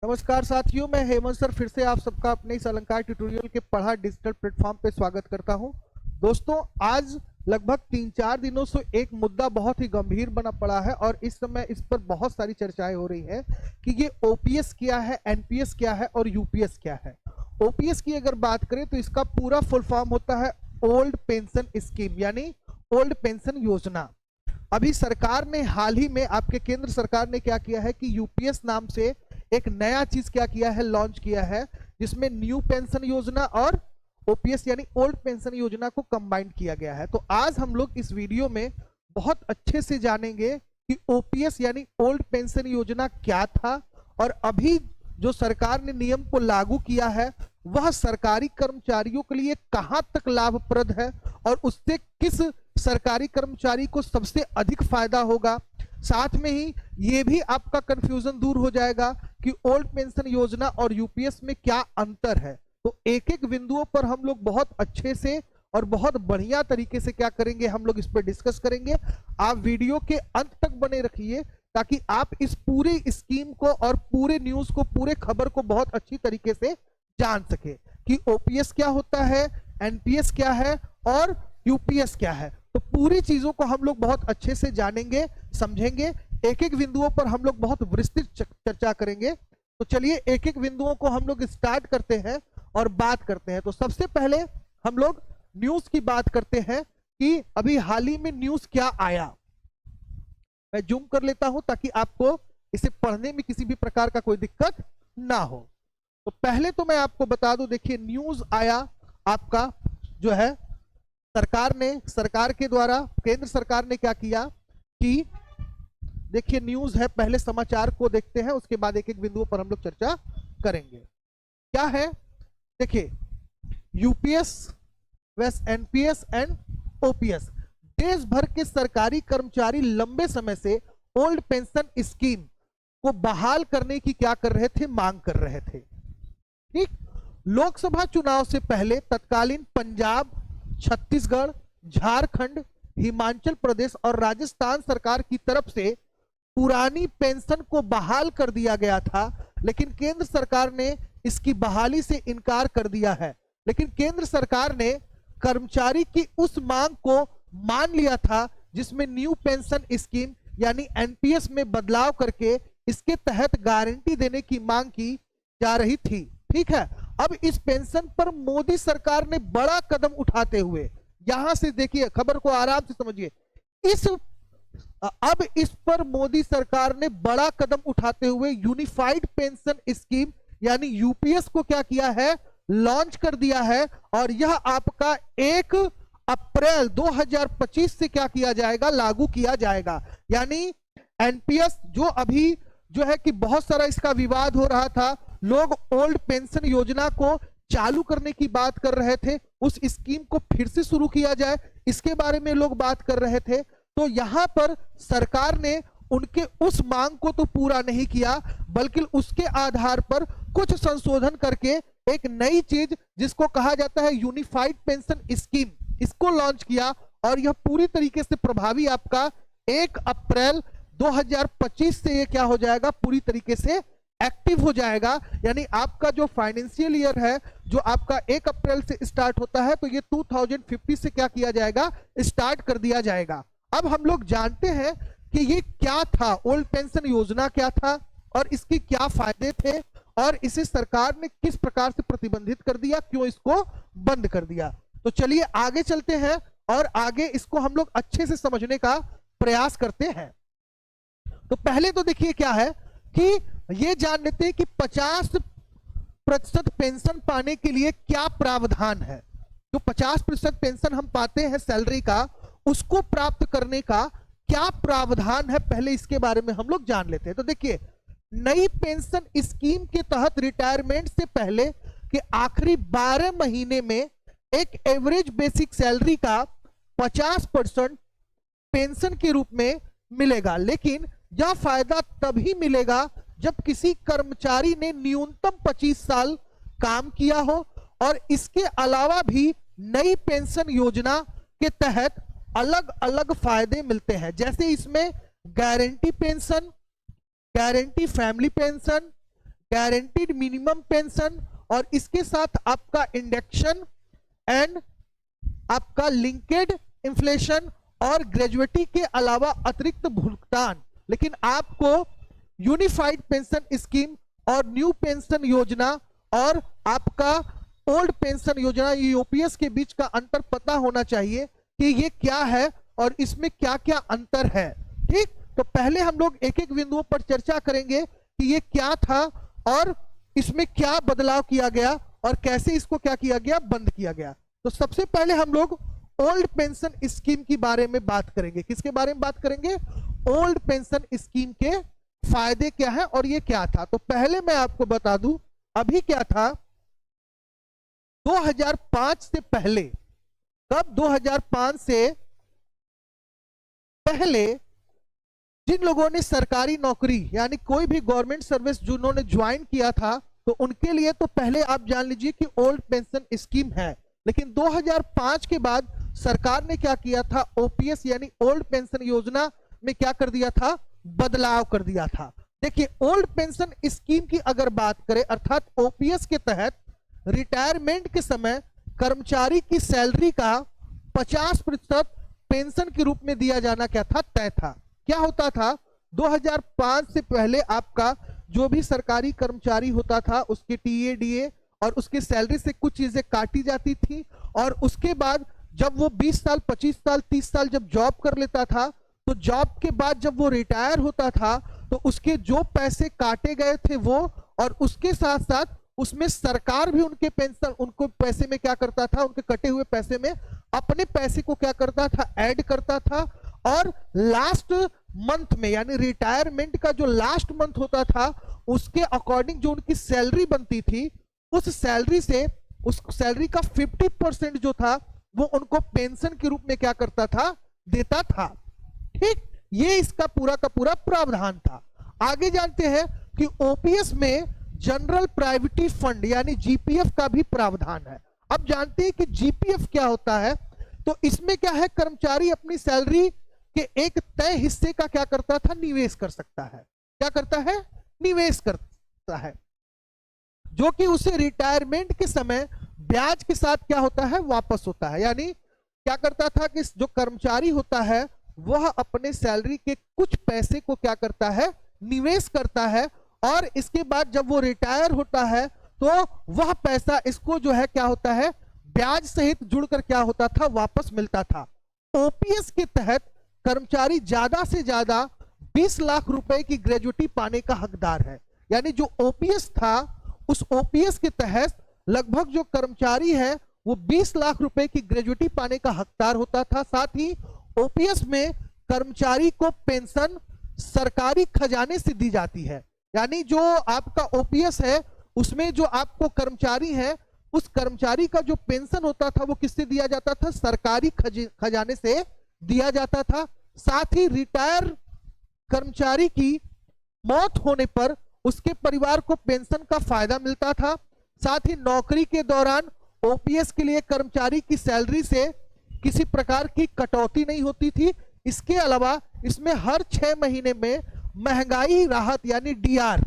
नमस्कार साथियों, मैं हेमंत सर फिर से आप सबका अपने इस अलंकार ट्यूटोरियल के पढ़ा डिजिटल प्लेटफॉर्म पे स्वागत करता हूं। दोस्तों, आज लगभग 3-4 दिनों से एक मुद्दा बहुत ही गंभीर बना पड़ा है और इस समय इस पर बहुत सारी चर्चाएं हो रही हैं कि ये ओपीएस क्या है, एनपीएस क्या है और यूपीएस क्या है। ओपीएस की अगर बात करें तो इसका पूरा फुल फॉर्म होता है ओल्ड पेंशन स्कीम, यानी ओल्ड पेंशन योजना। अभी सरकार ने हाल ही में, आपके केंद्र सरकार ने क्या किया है कि यूपीएस नाम से एक नया चीज क्या किया है, लॉन्च किया है, जिसमें न्यू पेंशन योजना और ओपीएस यानी ओल्ड पेंशन योजना को कंबाइन किया गया है। तो आज हम लोग इस वीडियो में बहुत अच्छे से जानेंगे कि ओपीएस यानी ओल्ड पेंशन योजना क्या था और अभी जो सरकार ने नियम को लागू किया है वह सरकारी कर्मचारियों के लिए कहां तक लाभप्रद है और उससे किस सरकारी कर्मचारी को सबसे अधिक फायदा होगा। साथ में ही ये भी आपका कंफ्यूजन दूर हो जाएगा कि ओल्ड पेंशन योजना और यूपीएस में क्या अंतर है। तो एक एक बिंदुओं पर हम लोग बहुत अच्छे से और बहुत बढ़िया तरीके से क्या करेंगे, हम लोग इस पर डिस्कस करेंगे। आप वीडियो के अंत तक बने रखिए ताकि आप इस पूरी स्कीम को और पूरे न्यूज को, पूरे खबर को बहुत अच्छी तरीके से जान सके कि ओपीएस क्या होता है, एनपीएस क्या है और यूपीएस क्या है। तो पूरी चीजों को हम लोग बहुत अच्छे से जानेंगे, समझेंगे। एक एक बिंदुओं पर हम लोग बहुत विस्तृत चर्चा करेंगे। तो चलिए एक एक बिंदुओं को हम लोग स्टार्ट करते हैं और बात करते हैं। तो सबसे पहले हम लोग न्यूज की बात करते हैं कि अभी हाल ही में न्यूज क्या आया। मैं जूम कर लेता हूं ताकि आपको इसे पढ़ने में किसी भी प्रकार का कोई दिक्कत ना हो। तो पहले तो मैं आपको बता दूं, देखिए न्यूज आया आपका जो है सरकार के द्वारा केंद्र सरकार ने क्या किया कि देखिए न्यूज है, पहले समाचार को देखते हैं, उसके बाद एक एक बिंदुओं पर हम लोग चर्चा करेंगे। क्या है, देखिए यूपीएस वेस एनपीएस एंड ओपीएस, देश भर के सरकारी कर्मचारी लंबे समय से ओल्ड पेंशन स्कीम को बहाल करने की क्या कर रहे थे, मांग कर रहे थे। ठीक, लोकसभा चुनाव से पहले तत्कालीन पंजाब, छत्तीसगढ़, झारखंड, हिमाचल प्रदेश और राजस्थान सरकार की तरफ से पुरानी पेंशन को बहाल कर दिया गया था, लेकिन केंद्र सरकार ने इसकी बहाली से इनकार कर दिया है। लेकिन केंद्र सरकार ने कर्मचारी की उस मांग को मान लिया था जिसमें न्यू पेंशन स्कीम यानी एनपीएस में बदलाव करके इसके तहत गारंटी देने की मांग की जा रही थी। ठीक है, अब इस पेंशन पर मोदी सरकार ने बड़ा कदम उठाते हुए, यहां से देखिए खबर को आराम से समझिए, अब इस पर मोदी सरकार ने बड़ा कदम उठाते हुए यूनिफाइड पेंशन स्कीम यानी यूपीएस को क्या किया है, लॉन्च कर दिया है। और यह आपका 1 अप्रैल 2025 से क्या किया जाएगा, लागू किया जाएगा। यानी एनपीएस जो अभी जो है कि बहुत सारा इसका विवाद हो रहा था, लोग ओल्ड पेंशन योजना को चालू करने की बात कर रहे थे, उस स्कीम को फिर से शुरू किया जाए इसके बारे में लोग बात कर रहे थे। तो यहां पर सरकार ने उनके उस मांग को तो पूरा नहीं किया, बल्कि उसके आधार पर कुछ संशोधन करके एक नई चीज जिसको कहा जाता है यूनिफाइड पेंशन स्कीम, इसको लॉन्च किया। और यह पूरी तरीके से प्रभावी आपका 1 अप्रैल 2025 से ये क्या हो जाएगा, पूरी तरीके से एक्टिव हो जाएगा। यानी आपका जो फाइनेंशियल ईयर है जो आपका 1 अप्रैल से स्टार्ट होता है, तो ये 2050 से क्या किया जाएगा, स्टार्ट कर दिया जाएगा। अब हम लोग जानते हैं कि ये क्या था, ओल्ड पेंशन योजना क्या था और इसके क्या फायदे थे और इसे सरकार ने किस प्रकार से प्रतिबंधित कर दिया, क्यों इसको बंद कर दिया। तो चलिए आगे चलते हैं और आगे इसको हम लोग अच्छे से समझने का प्रयास करते हैं। तो पहले तो देखिए क्या है कि ये जान लेते हैं कि 50% पेंशन पाने के लिए क्या प्रावधान है। जो 50% पेंशन हम पाते हैं सैलरी का, उसको प्राप्त करने का क्या प्रावधान है, पहले इसके बारे में हम लोग जान लेते हैं। तो देखिए, नई पेंशन स्कीम के तहत रिटायरमेंट से पहले के आखिरी 12 महीने में एक एवरेज बेसिक सैलरी का 50% पेंशन के रूप में मिलेगा। लेकिन यह फायदा तभी मिलेगा जब किसी कर्मचारी ने न्यूनतम 25 साल काम किया हो और इसके अलावा भी नई पेंशन योजना के तहत अलग अलग फायदे मिलते हैं। जैसे इसमें guarantee pension, guarantee family pension, guaranteed minimum pension, और इसके साथ आपका इंडेक्शन एंड आपका लिंकेड इन्फ्लेशन और ग्रेजुएटी के अलावा अतिरिक्त भुगतान। लेकिन आपको यूनिफाइड पेंशन स्कीम और न्यू पेंशन योजना और आपका ओल्ड पेंशन योजना यूपीएस के बीच का अंतर पता होना चाहिए कि ये क्या है और इसमें क्या क्या अंतर है। ठीक, तो पहले हम लोग एक एक बिंदुओं पर चर्चा करेंगे कि ये क्या था और इसमें क्या बदलाव किया गया और कैसे इसको क्या किया गया, बंद किया गया। तो सबसे पहले हम लोग ओल्ड पेंशन स्कीम के बारे में बात करेंगे। किसके बारे में बात करेंगे? ओल्ड पेंशन स्कीम के फायदे क्या है और ये क्या था। तो पहले मैं आपको बता दूं अभी क्या था, 2005 से पहले, कब 2005 से पहले जिन लोगों ने सरकारी नौकरी यानी कोई भी गवर्नमेंट सर्विस जिन्होंने ज्वाइन किया था, तो उनके लिए तो पहले आप जान लीजिए कि ओल्ड पेंशन स्कीम है। लेकिन 2005 के बाद सरकार ने क्या किया था, ओपीएस यानी ओल्ड पेंशन योजना में क्या कर दिया था, बदलाव कर दिया था। देखिए, ओल्ड पेंशन स्कीम की अगर बात करें अर्थात ओपीएस के तहत रिटायरमेंट के समय कर्मचारी की सैलरी का 50% पेंशन के रूप में दिया जाना क्या था, तय था। क्या होता था, 2005 से पहले आपका जो भी सरकारी कर्मचारी होता था उसके टीए डीए और उसकी सैलरी से कुछ चीजें काटी जाती थी, और उसके बाद जब वो 20 साल 25 साल 30 साल जब जॉब कर लेता था, तो जॉब के बाद जब वो रिटायर होता था तो उसके जो पैसे काटे गए थे वो, और उसके साथ साथ उसमें सरकार भी उनके पेंशन उनको पैसे में क्या करता था, उनके कटे हुए पैसे में अपने पैसे को क्या करता था, ऐड करता था। और लास्ट मंथ में यानी रिटायरमेंट का जो लास्ट मंथ होता था उसके अकॉर्डिंग जो उनकी सैलरी बनती थी, उस सैलरी से उस सैलरी का 50% जो था वो उनको पेंशन के रूप में क्या करता था, देता था। ठीक, ये इसका पूरा का पूरा प्रावधान था। आगे जानते हैं कि ओपीएस में जनरल प्राइवेटी फंड यानी जीपीएफ का भी प्रावधान है। अब जानते हैं कि जीपीएफ क्या होता है। तो इसमें क्या है, कर्मचारी अपनी सैलरी के एक तय हिस्से का क्या करता था, निवेश कर सकता है। क्या करता है, निवेश करता है, जो कि उसे रिटायरमेंट के समय ब्याज के साथ क्या होता है, वापस होता है। यानी क्या करता था कि जो कर्मचारी होता है वह अपने सैलरी के कुछ पैसे को क्या करता है, निवेश करता है, और इसके बाद जब वो रिटायर होता है तो वह पैसा इसको जो है क्या होता है, ब्याज सहित जुड़कर क्या होता था, वापस मिलता था। ओपीएस के तहत कर्मचारी ज्यादा से ज्यादा 20 लाख रुपए की ग्रेजुएटी पाने का हकदार है। यानी जो ओपीएस था उस ओपीएस के तहत लगभग जो कर्मचारी है वो 20 लाख रुपए की ग्रेजुएटी पाने का हकदार होता था। साथ ही ओपीएस में कर्मचारी को पेंशन सरकारी खजाने से दी जाती है। यानी जो आपका ओपीएस है उसमें जो आपको कर्मचारी है उस कर्मचारी का जो पेंशन होता था वो किससे दिया जाता था, सरकारी खजाने से दिया जाता था। साथ ही रिटायर कर्मचारी की मौत होने पर उसके परिवार को पेंशन का फायदा मिलता था। साथ ही नौकरी के दौरान ओपीएस के लिए कर्मचारी की सैलरी से किसी प्रकार की कटौती नहीं होती थी। इसके अलावा इसमें हर 6 महीने में महंगाई राहत यानी डीआर,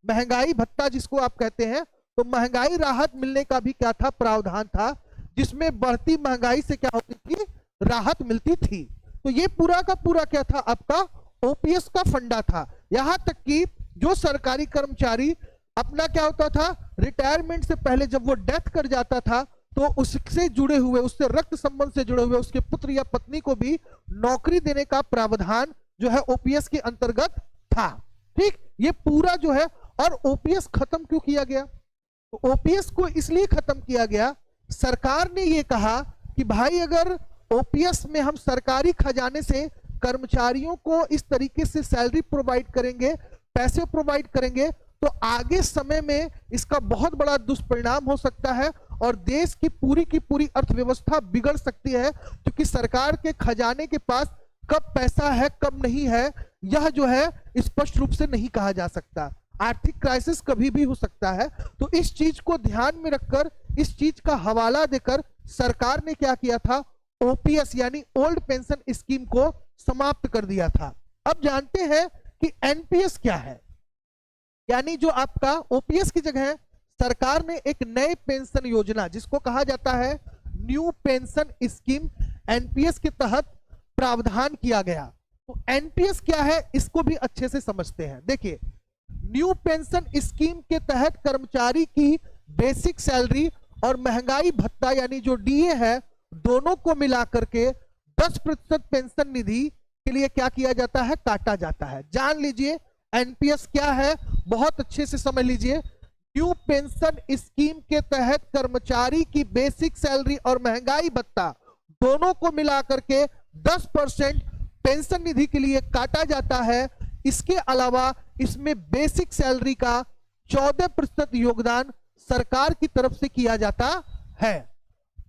महंगाई भत्ता जिसको आप कहते हैं, तो महंगाई राहत मिलने का भी क्या था, प्रावधान था, जिसमें बढ़ती महंगाई से क्या होती थी, राहत मिलती थी। तो ये पूरा का पूरा क्या था, आपका ओपीएस का फंडा था। यहां तक कि जो सरकारी कर्मचारी अपना क्या होता था, रिटायरमेंट से पहले जब वो डेथ कर जाता था तो उससे जुड़े हुए, उससे रक्त संबंध से जुड़े हुए उसके पुत्र या पत्नी को भी नौकरी देने का प्रावधान जो है ओपीएस के अंतर्गत था। ठीक, ये पूरा जो है। और ओपीएस खत्म क्यों किया गया? तो ओपीएस को इसलिए खत्म किया गया, सरकार ने ये कहा कि भाई अगर ओपीएस में हम सरकारी खजाने से कर्मचारियों को इस तरीके से सैलरी प्रोवाइड करेंगे, पैसे प्रोवाइड करेंगे, तो आगे समय में इसका बहुत बड़ा दुष्परिणाम हो सकता है और देश की पूरी अर्थव्यवस्था बिगड़ सकती है। क्योंकि सरकार के खजाने के पास कब पैसा है कब नहीं है यह जो है स्पष्ट रूप से नहीं कहा जा सकता। आर्थिक क्राइसिस कभी भी हो सकता है। तो इस चीज को ध्यान में रखकर, इस चीज का हवाला देकर सरकार ने क्या किया था, ओपीएस यानी ओल्ड पेंशन स्कीम को समाप्त कर दिया था। अब जानते हैं कि एनपीएस क्या है। यानी जो आपका ओपीएस की जगह सरकार ने एक नए पेंशन योजना जिसको कहा जाता है न्यू पेंशन स्कीम एनपीएस के तहत प्रावधान किया गया। तो एनपीएस क्या है इसको भी अच्छे से समझते हैं। देखिए, न्यू पेंशन स्कीम के तहत कर्मचारी की बेसिक सैलरी और महंगाई भत्ता यानी जो डीए है दोनों को मिलाकर के 10% पेंशन निधि के लिए क्या किया जाता है, काटा जाता है। जान लीजिए एनपीएस क्या है, बहुत अच्छे से समझ लीजिए। न्यू पेंशन स्कीम के तहत कर्मचारी की बेसिक सैलरी और महंगाई भत्ता दोनों को मिलाकर के 10% पेंशन निधि के लिए काटा जाता है। इसके अलावा इसमें बेसिक सैलरी का 14% योगदान सरकार की तरफ से किया जाता है।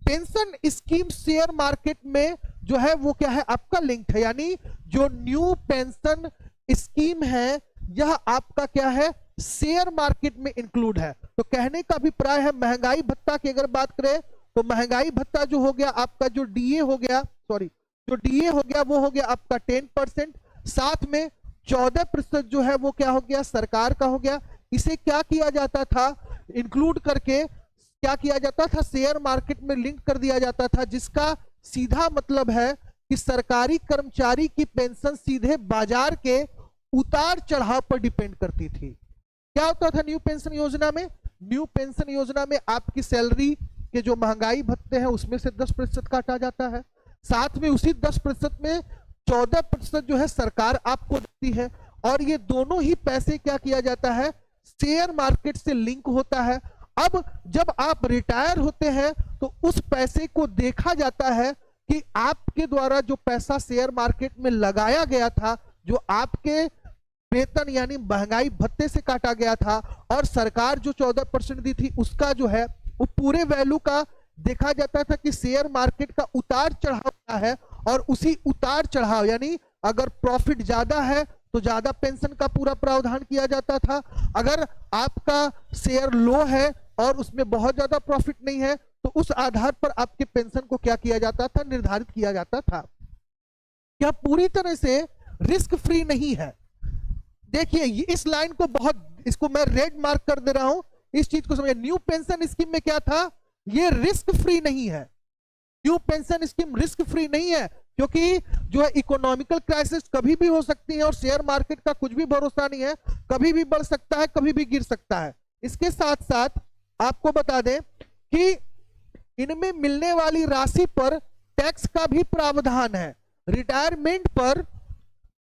पेंशन स्कीम शेयर मार्केट में जो है वो क्या है, आपका लिंक्ड है, यानी जो न्यू पेंशन स्कीम है यह आपका क्या है, शेयर मार्केट में इंक्लूड है। तो कहने का अभिप्राय है महंगाई भत्ता की अगर बात करें तो महंगाई भत्ता जो हो गया आपका, जो डीए हो गया, सॉरी जो डीए हो गया वो हो गया आपका 10%, साथ में 14% जो है वो क्या हो गया, सरकार का हो गया। इसे क्या किया जाता था, इंक्लूड करके क्या किया जाता था, शेयर मार्केट में लिंक कर दिया जाता था, जिसका सीधा मतलब है कि सरकारी कर्मचारी की पेंशन सीधे बाजार के उतार चढ़ाव पर डिपेंड करती थी। क्या होता था न्यू पेंशन योजना में, न्यू पेंशन योजना में आपकी सैलरी के जो महंगाई भत्ते हैं उसमें से 10% काटा जाता है, साथ में उसी 10% में 14% जो है सरकार आपको देती है, और ये दोनों ही पैसे क्या किया जाता है, शेयर मार्केट से लिंक होता है। अब जब आप रिटायर होते हैं तो उस पैसे को देखा जाता है कि आपके द्वारा जो पैसा शेयर मार्केट में लगाया गया था, जो आपके वेतन यानी महंगाई भत्ते से काटा गया था, और सरकार जो 14% दी थी उसका जो है वो पूरे वैल्यू का देखा जाता था कि शेयर मार्केट का उतार चढ़ाव क्या है, और उसी उतार चढ़ाव यानी अगर प्रॉफिट ज्यादा है तो ज्यादा पेंशन का पूरा प्रावधान किया जाता था, अगर आपका शेयर लो है और उसमें बहुत ज्यादा प्रॉफिट नहीं है तो उस आधार पर आपके पेंशन को क्या किया जाता था, निर्धारित किया जाता था। क्या पूरी तरह से रिस्क फ्री नहीं है। देखिए इस लाइन को बहुत, इसको मैं रेड मार्क कर दे रहा हूं, इस चीज को समझिए। न्यू पेंशन स्कीम में क्या था, ये रिस्क फ्री नहीं है। New pension scheme risk free नहीं है, क्योंकि जो है इकोनॉमिकल क्राइसिस कभी भी हो सकती है और शेयर मार्केट का कुछ भी भरोसा नहीं है, कभी भी बढ़ सकता है कभी भी गिर सकता है। इसके साथ साथ आपको बता दें कि इनमें मिलने वाली राशि पर टैक्स का भी प्रावधान है। रिटायरमेंट पर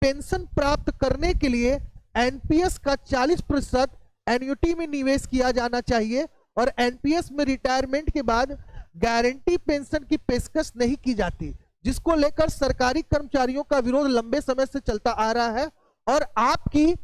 पेंशन प्राप्त करने के लिए एनपीएस का 40% एन्युटी में निवेश किया जाना चाहिए, और एनपीएस में रिटायरमेंट के बाद गारंटी पेंशन की पेशकश नहीं की जाती, जिसको लेकर सरकारी कर्मचारियों का विरोध लंबे समय से चलता आ रहा है। और आपकी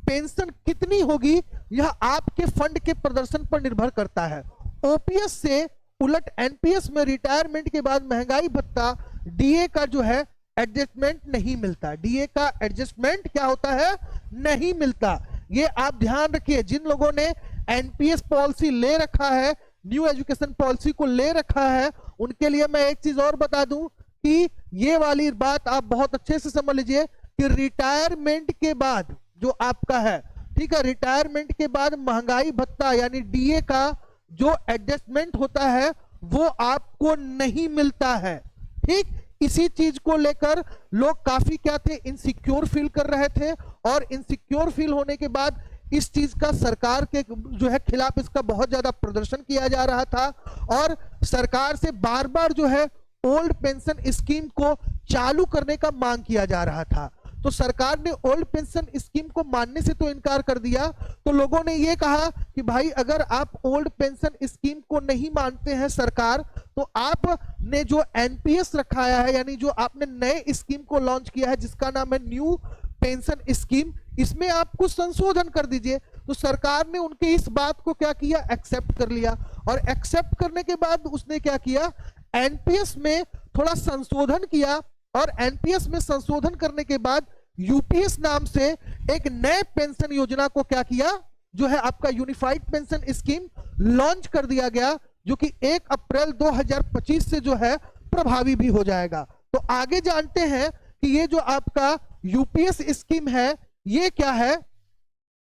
पेंशन कितनी होगी यह आपके फंड के प्रदर्शन पर निर्भर करता है। ओपीएस से उलट एनपीएस में रिटायरमेंट के बाद महंगाई भत्ता डीए का जो है एडजस्टमेंट नहीं मिलता। डीए का एडजस्टमेंट क्या होता है, नहीं मिलता। ये आप ध्यान रखिए, जिन लोगों ने एनपीएस पॉलिसी ले रखा है, न्यू एजुकेशन पॉलिसी को ले रखा है, उनके लिए मैं एक चीज और बता दूं कि ये वाली बात आप बहुत अच्छे से समझ लीजिए कि रिटायरमेंट के बाद जो आपका है, ठीक है, रिटायरमेंट के बाद महंगाई भत्ता यानी डीए का जो एडजस्टमेंट होता है वो आपको नहीं मिलता है। ठीक, इसी चीज को लेकर लोग काफी क्या थे, इनसिक्योर फील कर रहे थे, और इनसिक्योर फील होने के बाद इस चीज का सरकार के जो है खिलाफ इसका बहुत ज्यादा प्रदर्शन किया जा रहा था, और सरकार से बार बार जो है ओल्ड पेंशन स्कीम को चालू करने का मांग किया जा रहा था। तो सरकार ने ओल्ड पेंशन स्कीम को मानने से तो इनकार कर दिया, तो लोगों ने ये कहा कि भाई अगर आप ओल्ड पेंशन स्कीम को नहीं मानते हैं सरकार, तो आपने जो एनपीएस रखाया है यानी जो आपने नए स्कीम को लॉन्च किया है जिसका नाम है न्यू पेंशन स्कीम, इसमें आप कुछ संशोधन कर दीजिए। तो सरकार ने उनके इस बात को क्या किया, एक्सेप्ट कर लिया, और एक्सेप्ट करने के बाद उसने क्या किया, एनपीएस में थोड़ा संशोधन किया, और एनपीएस में संशोधन करने के बाद यूपीएस नाम से एक नए पेंशन योजना को क्या किया, जो है आपका यूनिफाइड पेंशन स्कीम लॉन्च कर दिया गया, जो कि 1 अप्रैल 2025 से जो है प्रभावी भी हो जाएगा। तो आगे जानते हैं कि ये जो आपका यूपीएस स्कीम है ये क्या है,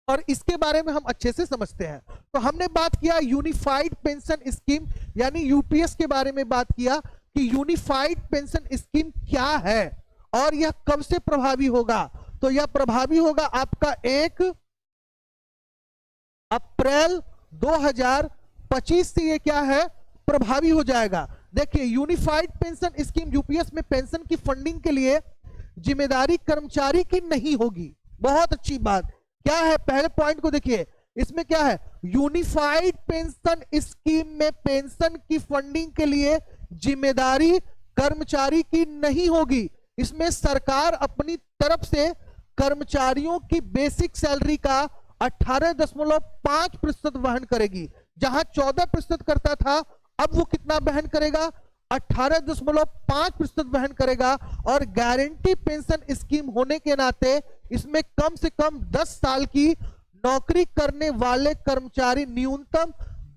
और इसके बारे में हम अच्छे से समझते हैं। तो हमने बात किया यूनिफाइड पेंशन स्कीम यानी यूपीएस के बारे में बात किया कि यूनिफाइड पेंशन स्कीम क्या है और यह कब से प्रभावी होगा। तो यह प्रभावी होगा आपका 1 अप्रैल 2025 से ये क्या है, प्रभावी हो जाएगा। देखिए यूनिफाइड पेंशन स्कीम यूपीएस में पेंशन की फंडिंग के लिए जिम्मेदारी कर्मचारी की नहीं होगी। बहुत अच्छी बात क्या है, पहले पॉइंट को देखिए, इसमें क्या है, यूनिफाइड पेंशन स्कीम में पेंशन की फंडिंग के लिए जिम्मेदारी कर्मचारी की नहीं होगी। इसमें सरकार अपनी तरफ से कर्मचारियों की बेसिक सैलरी का 18.5% वहन करेगी। जहां 14% करता था, अब वो कितना वहन करेगा, 18.5% वहन करेगा। और गारंटी पेंशन स्कीम होने के नाते इसमें कम से कम 10 साल की नौकरी करने वाले कर्मचारी न्यूनतम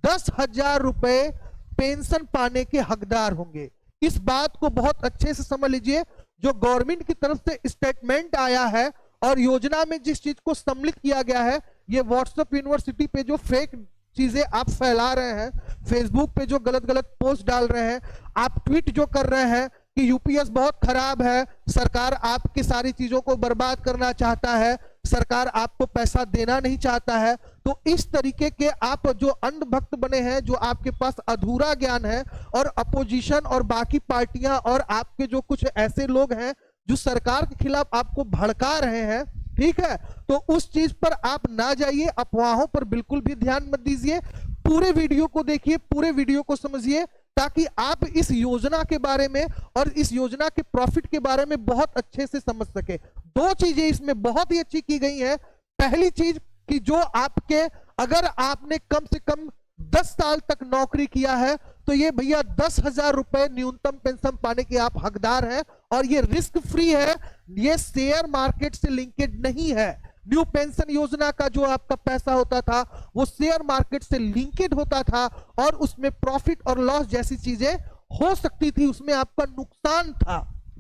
10,000 रुपए पेंशन पाने के हकदार होंगे। इस बात को बहुत अच्छे से समझ लीजिए। जो गवर्नमेंट की तरफ से स्टेटमेंट आया है और योजना में जिस चीज को सम्मिलित किया गया है, ये व्हाट्सएप यूनिवर्सिटी पे जो फेक चीजें आप फैला रहे हैं, फेसबुक पे जो गलत गलत पोस्ट डाल रहे हैं, आप ट्वीट जो कर रहे हैं कि यूपीएस बहुत खराब है, सरकार आपकी सारी चीजों को बर्बाद करना चाहता है, सरकार आपको पैसा देना नहीं चाहता है, तो इस तरीके के आप जो अंधभक्त बने हैं, जो आपके पास अधूरा ज्ञान है, और अपोजिशन और बाकी पार्टियां और आपके जो कुछ ऐसे लोग हैं जो सरकार के खिलाफ आपको भड़का रहे हैं, ठीक है, तो उस चीज पर आप ना जाइए, अफवाहों पर बिल्कुल भी ध्यान मत दीजिए। पूरे वीडियो को देखिए, पूरे वीडियो को समझिए, ताकि आप इस योजना के बारे में और इस योजना के प्रॉफिट के बारे में बहुत अच्छे से समझ सके। दो चीजें इसमें बहुत ही अच्छी की गई हैं। पहली चीज कि जो आपके, अगर आपने कम से कम 10 साल तक नौकरी किया है, तो ये भैया 10,000 रुपए न्यूनतम पेंशन पाने के आप हकदार हैं, और ये रिस्क फ्री है, ये शेयर मार्केट से लिंकेड नहीं है। न्यू पेंशन योजना का जो आपका पैसा होता था वो शेयर मार्केट से लिंकेड होता था, और उसमें प्रॉफिट और लॉस जैसी चीजें हो सकती थी, उसमें आपका नुकसान था।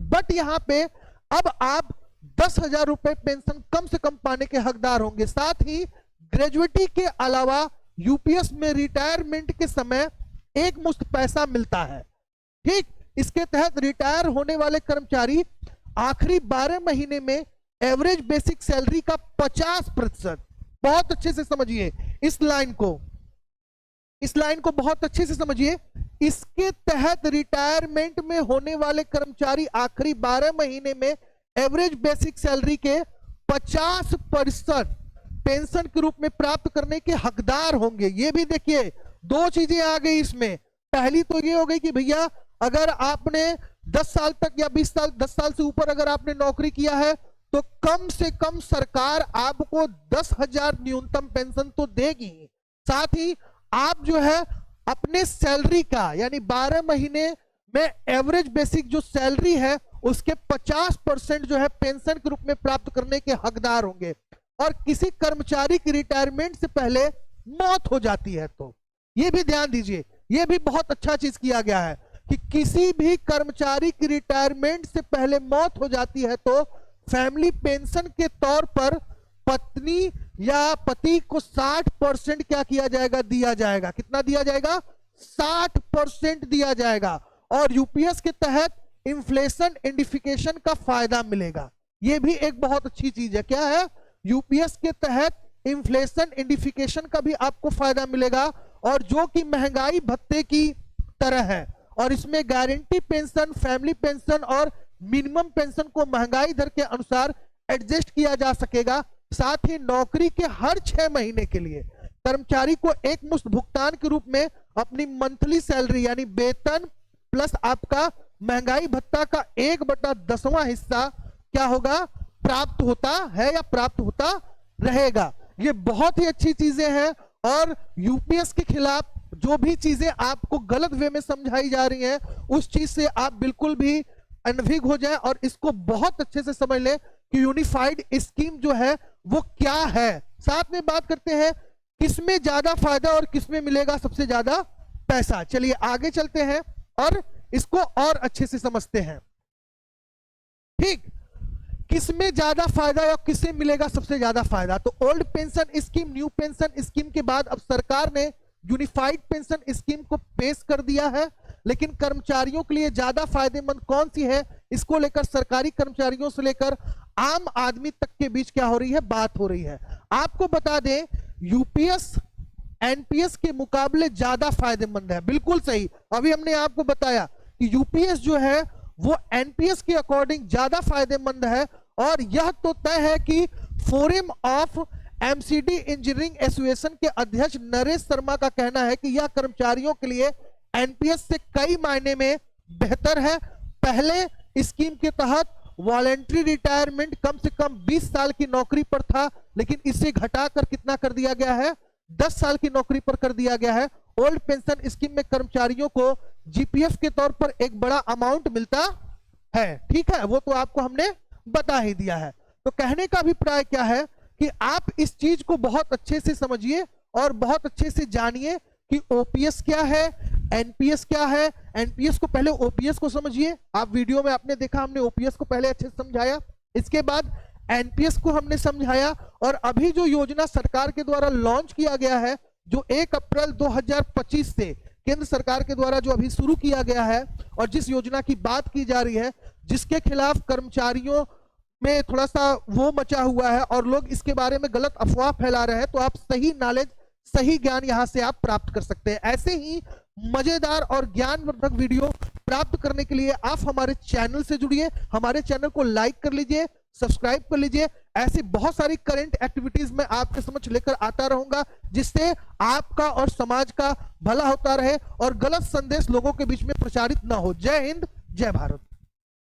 बट यहां पे अब आप 10,000 रुपए पेंशन कम से कम पाने के हकदार होंगे। साथ ही ग्रेजुएटी के अलावा यूपीएस में रिटायरमेंट के समय एक मुश्त पैसा मिलता है, ठीक। इसके तहत रिटायर होने वाले कर्मचारी आखिरी 12 महीने में एवरेज बेसिक सैलरी का 50%, बहुत अच्छे से समझिए इस लाइन को बहुत अच्छे से समझिए। इसके तहत रिटायरमेंट में होने वाले कर्मचारी आखिरी 12 महीने में एवरेज बेसिक सैलरी के 50% पेंशन के रूप में प्राप्त करने के हकदार होंगे। ये भी देखिए, दो चीजें आ गई इसमें। पहली तो ये हो गई कि भैया अगर आपने 10 साल तक या 20 साल 10 साल से ऊपर अगर आपने नौकरी किया है, तो कम से कम सरकार आपको 10,000 न्यूनतम पेंशन तो देगी। साथ ही आप जो है अपने सैलरी का, यानी 12 महीने में एवरेज बेसिक जो सैलरी है उसके 50% जो है पेंशन के रूप में प्राप्त करने के हकदार होंगे। और किसी कर्मचारी की रिटायरमेंट से पहले मौत हो जाती है, तो ये भी ध्यान दीजिए, ये भी बहुत अच्छा चीज किया गया है कि किसी भी कर्मचारी की रिटायरमेंट से पहले मौत हो जाती है तो फैमिली पेंशन के तौर पर पत्नी या पति को 60% क्या किया जाएगा, दिया जाएगा। कितना दिया जाएगा, 60% दिया जाएगा। और यूपीएस के तहत इन्फ्लेशन इंडिफिकेशन का फायदा मिलेगा। यह भी एक बहुत अच्छी चीज है। क्या है, यूपीएस के तहत इन्फ्लेशन इंडिफिकेशन का भी आपको फायदा मिलेगा, और जो कि महंगाई भत्ते की तरह है। और इसमें गारंटी पेंशन, फैमिली पेंशन और मिनिमम पेंशन को महंगाई दर के अनुसार एडजस्ट किया जा सकेगा। साथ ही नौकरी के हर 6 महीने के लिए कर्मचारी को एक मुश्त भुगतान के रूप में अपनी मंथली सैलरी यानी वेतन प्लस आपका महंगाई भत्ता का 1/10वां हिस्सा क्या होगा, प्राप्त होता है या प्राप्त होता रहेगा। ये बहुत ही अच्छी चीजें हैं। और यूपीएस के खिलाफ जो भी चीजें आपको गलत वे में समझाई जा रही हैं, उस चीज से आप बिल्कुल भी अनभिज्ञ हो जाए और इसको बहुत अच्छे से समझ ले कि यूनिफाइड स्कीम जो है वो क्या है। साथ में बात करते हैं किसमें ज्यादा फायदा और किसमें मिलेगा सबसे ज्यादा पैसा। चलिए आगे चलते हैं और इसको और अच्छे से समझते हैं। ठीक, किसमें ज्यादा फायदा है और किसे मिलेगा सबसे ज्यादा फायदा। तो old pension scheme, new pension scheme के बाद अब सरकार ने यूनिफाइड पेंशन स्कीम को पेश कर दिया है, लेकिन कर्मचारियों के लिए ज्यादा फायदेमंद कौन सी है, इसको लेकर सरकारी कर्मचारियों से लेकर आम आदमी तक के बीच क्या हो रही है, बात हो रही है। आपको बता दें यूपीएस एनपीएस के मुकाबले ज्यादा फायदेमंद है। बिल्कुल सही, अभी हमने आपको बताया कि यूपीएस जो है वो एनपीएस के अकॉर्डिंग ज्यादा फायदेमंद है, और यह तो तय है कि forum of MCD engineering association के अध्यक्ष नरेश शर्मा का कहना है कि यह कर्मचारियों के लिए एनपीएस से कई मायने में बेहतर है। पहले स्कीम के तहत वॉलेंट्री रिटायरमेंट कम से कम 20 साल की नौकरी पर था, लेकिन इसे घटाकर कितना कर दिया गया है, 10 साल की नौकरी पर कर दिया गया है। ओल्ड पेंशन स्कीम में कर्मचारियों को जीपीएफ के तौर पर एक बड़ा अमाउंट मिलता है, ठीक है, वो तो आपको हमने बता ही दिया है। तो कहने का अभिप्राय क्या है कि आप इस चीज को बहुत अच्छे से समझिए और बहुत अच्छे से जानिए कि ओपीएस क्या है, एनपीएस क्या है। एनपीएस को पहले ओपीएस को समझिए, आप वीडियो में आपने देखा हमने ओपीएस को पहले अच्छे से समझाया, इसके बाद एनपीएस को हमने समझाया, और अभी जो योजना सरकार के द्वारा लॉन्च किया गया है, जो 1 अप्रैल 2025 से केंद्र सरकार के द्वारा जो अभी शुरू किया गया है, और जिस योजना की बात की जा रही है, जिसके खिलाफ कर्मचारियों में थोड़ा सा वो मचा हुआ है और लोग इसके बारे में गलत अफवाह फैला रहे हैं, तो आप सही नॉलेज, सही ज्ञान यहां से आप प्राप्त कर सकते हैं। ऐसे ही मजेदार और ज्ञानवर्धक वीडियो प्राप्त करने के लिए आप हमारे चैनल से जुड़िए, हमारे चैनल को लाइक कर लीजिए, सब्सक्राइब कर लीजिए। ऐसी बहुत सारी करंट एक्टिविटीज मैं आपके समक्ष लेकर आता रहूंगा, जिससे आपका और समाज का भला होता रहे और गलत संदेश लोगों के बीच में प्रचारित ना हो। जय हिंद, जय भारत।